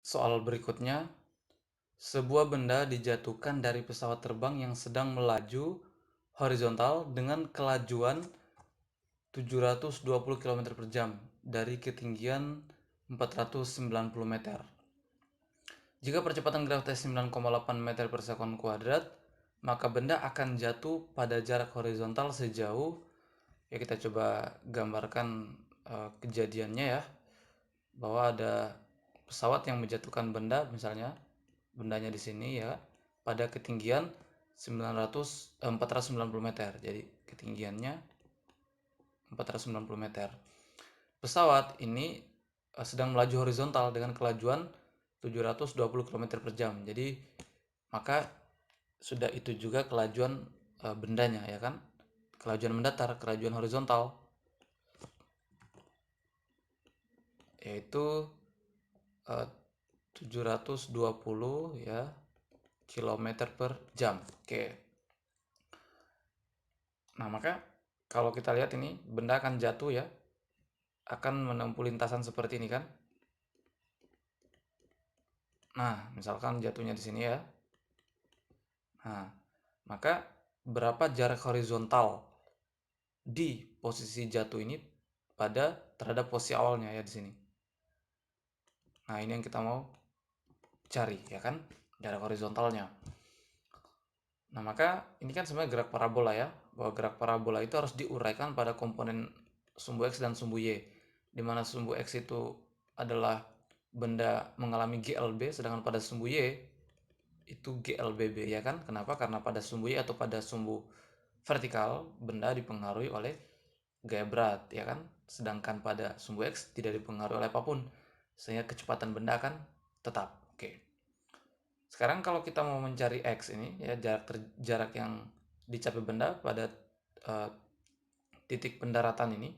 Soal berikutnya, sebuah benda dijatuhkan dari pesawat terbang yang sedang melaju horizontal dengan kelajuan 720 km per jam dari ketinggian 490 meter. Jika percepatan gravitasi 9,8 meter per sekon kuadrat, maka benda akan jatuh pada jarak horizontal sejauh, ya kita coba gambarkan kejadiannya ya, bahwa ada pesawat yang menjatuhkan benda, misalnya bendanya di sini ya, pada ketinggian 490 meter. Jadi ketinggiannya 490 meter. Pesawat ini sedang melaju horizontal dengan kelajuan 720 km per jam. Jadi maka sudah itu juga kelajuan bendanya ya kan. Kelajuan mendatar, kelajuan horizontal yaitu 720 ya kilometer per jam. Oke. Nah, maka kalau kita lihat ini benda akan jatuh ya, akan menempuh lintasan seperti ini kan. Nah, misalkan jatuhnya di sini ya. Nah, maka berapa jarak horizontal di posisi jatuh ini pada terhadap posisi awalnya ya di sini. Nah, ini yang kita mau cari ya kan, jarak horizontalnya. Nah, maka ini kan sebenarnya gerak parabola ya, bahwa gerak parabola itu harus diuraikan pada komponen sumbu X dan sumbu Y, di mana sumbu X itu adalah benda mengalami GLB, sedangkan pada sumbu Y itu GLBB ya kan. Kenapa? Karena pada sumbu Y atau pada sumbu vertikal, benda dipengaruhi oleh gaya berat ya kan, sedangkan pada sumbu X tidak dipengaruhi oleh apapun, sehingga kecepatan benda akan tetap. Oke. Sekarang kalau kita mau mencari X ini ya, jarak yang dicapai benda pada uh, titik pendaratan ini,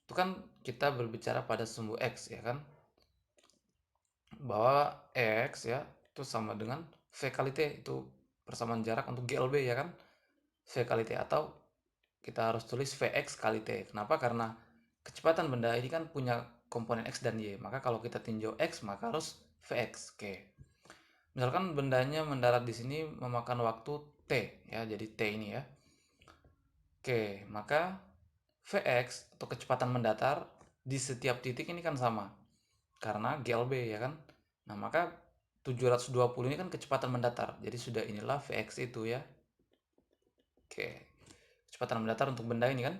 itu kan kita berbicara pada sumbu X ya kan, bahwa X ya itu sama dengan V kali T, itu persamaan jarak untuk GLB ya kan, V kali T, atau kita harus tulis Vx kali T. Kenapa? Karena kecepatan benda ini kan punya komponen X dan Y, maka kalau kita tinjau X maka harus Vx. Oke. Misalkan bendanya mendarat di sini memakan waktu T ya, jadi T ini ya. Oke, maka Vx atau kecepatan mendatar di setiap titik ini kan sama karena GLB ya kan. Nah, maka 720 ini kan kecepatan mendatar. Jadi sudah inilah Vx itu ya. Oke. Kecepatan mendatar untuk benda ini kan.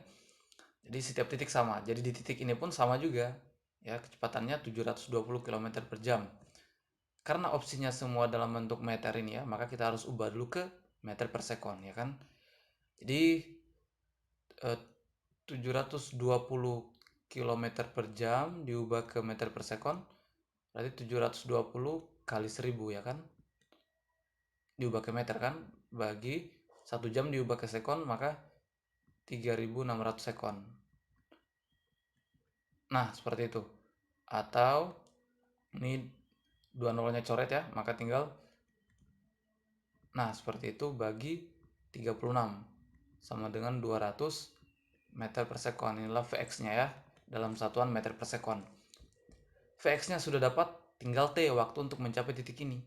Jadi setiap titik sama. Jadi di titik ini pun sama juga. Ya, kecepatannya 720 km per jam. Karena opsinya semua dalam bentuk meter ini ya, maka kita harus ubah dulu ke meter per sekon ya kan. Jadi 720 km per jam diubah ke meter per sekon, berarti 720 kali 1000 ya kan. Diubah ke meter kan, bagi 1 jam diubah ke sekon, maka 3600 sekon. Nah, seperti itu. Atau ini dua nolnya coret ya, maka tinggal, nah seperti itu, bagi 36 sama dengan 200 meter per sekon. Inilah Vx-nya ya, dalam satuan meter per sekon. Vx-nya sudah dapat, tinggal T waktu untuk mencapai titik ini.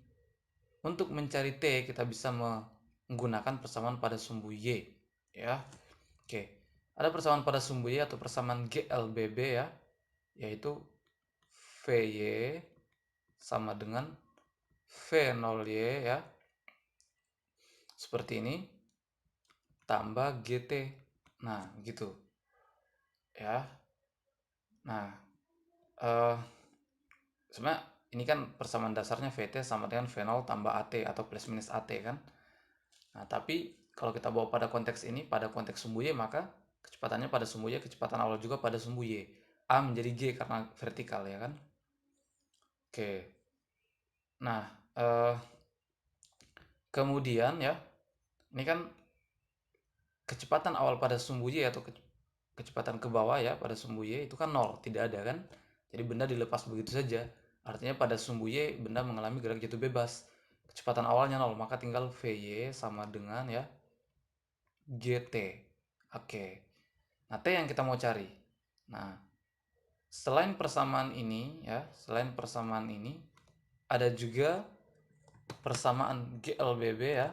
Untuk mencari T kita bisa menggunakan persamaan pada sumbu Y ya. Oke. Ada persamaan pada sumbu Y atau persamaan GLBB ya, yaitu Vy sama dengan V0Y ya. Seperti ini tambah GT. Nah, gitu. Ya. Nah, eh sebenarnya ini kan persamaan dasarnya Vt sama dengan V0 tambah At atau plus minus At kan. Nah, tapi kalau kita bawa pada konteks ini, pada konteks sumbu Y, maka kecepatannya pada sumbu Y, kecepatan awal juga pada sumbu Y. A menjadi G karena vertikal ya kan. Oke. Nah, kemudian ya, ini kan kecepatan awal pada sumbu Y atau kecepatan ke bawah ya pada sumbu Y itu kan nol, tidak ada kan. Jadi benda dilepas begitu saja. Artinya pada sumbu Y benda mengalami gerak jatuh bebas. Kecepatan awalnya nol, maka tinggal Vy sama dengan ya GT. Oke. Nah, T yang kita mau cari. Nah, selain persamaan ini ya, selain persamaan ini, ada juga persamaan GLBB ya,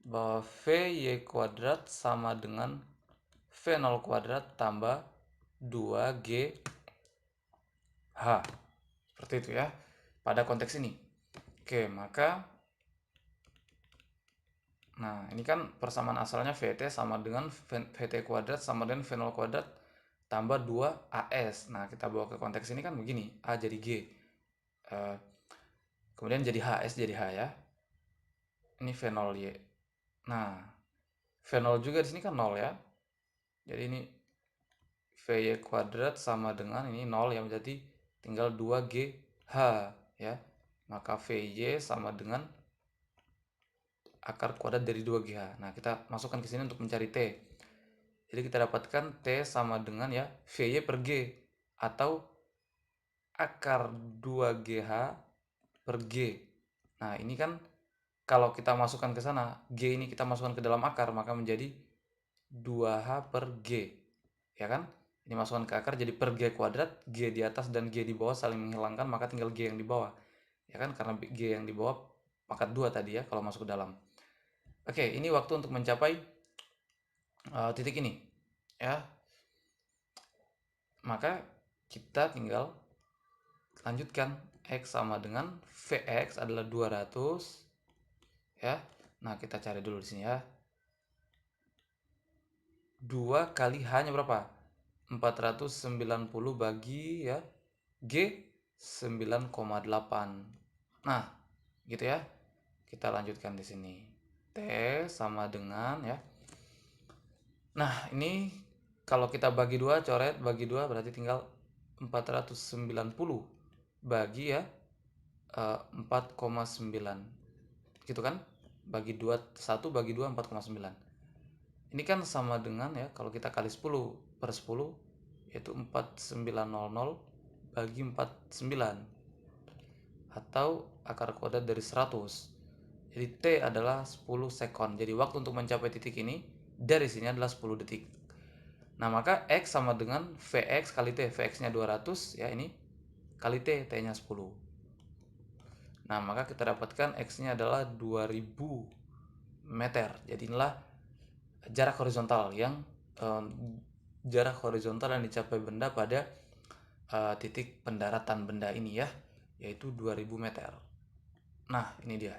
bahwa VY kuadrat sama dengan V0 kuadrat tambah 2GH. Seperti itu ya, pada konteks ini. Oke, maka nah ini kan persamaan asalnya VT sama dengan VT kuadrat sama dengan V0 kuadrat tambah 2AS. Nah, kita bawa ke konteks ini kan begini, A jadi G. Kemudian jadi H, S jadi H ya. Ini V0Y. Nah, V0 juga di sini kan 0 ya. Jadi ini VY kuadrat sama dengan ini 0 yang berarti tinggal 2GH ya. Maka VY sama dengan akar kuadrat dari 2GH. Nah, kita masukkan ke sini untuk mencari T. Jadi kita dapatkan T sama dengan ya VY per G atau akar 2GH per G. Nah, ini kan kalau kita masukkan ke sana, G ini kita masukkan ke dalam akar, maka menjadi 2H per G. Ya kan? Ini masukkan ke akar jadi per G kuadrat, G di atas dan G di bawah saling menghilangkan, maka tinggal G yang di bawah. Ya kan? Karena G yang di bawah pangkat 2 tadi ya, kalau masuk ke dalam. Oke, ini waktu untuk mencapai titik ini. Ya, maka kita tinggal lanjutkan. X sama dengan Vx adalah 200 ya. Nah, kita cari dulu di sini ya. 2 kali H-nya berapa? 490 bagi ya G 9,8. Nah, gitu ya. Kita lanjutkan di sini. T sama dengan ya. Nah, ini kalau kita bagi 2, coret bagi 2 berarti tinggal 490 bagi ya 4,9. Gitu kan? Bagi 2 1 bagi 2 4,9. Ini kan sama dengan ya kalau kita kali 10 per 10 yaitu 4900 bagi 49 atau akar kuadrat dari 100. Jadi T adalah 10 sekon. Jadi waktu untuk mencapai titik ini dari sini adalah 10 detik. Nah, maka X sama dengan Vx kali T. Vx-nya 200 ya ini kali T, T-nya 10. Nah, maka kita dapatkan X-nya adalah 2000 meter. Jadi inilah jarak horizontal yang dicapai benda pada titik pendaratan benda ini ya, yaitu 2000 meter. Nah, ini dia.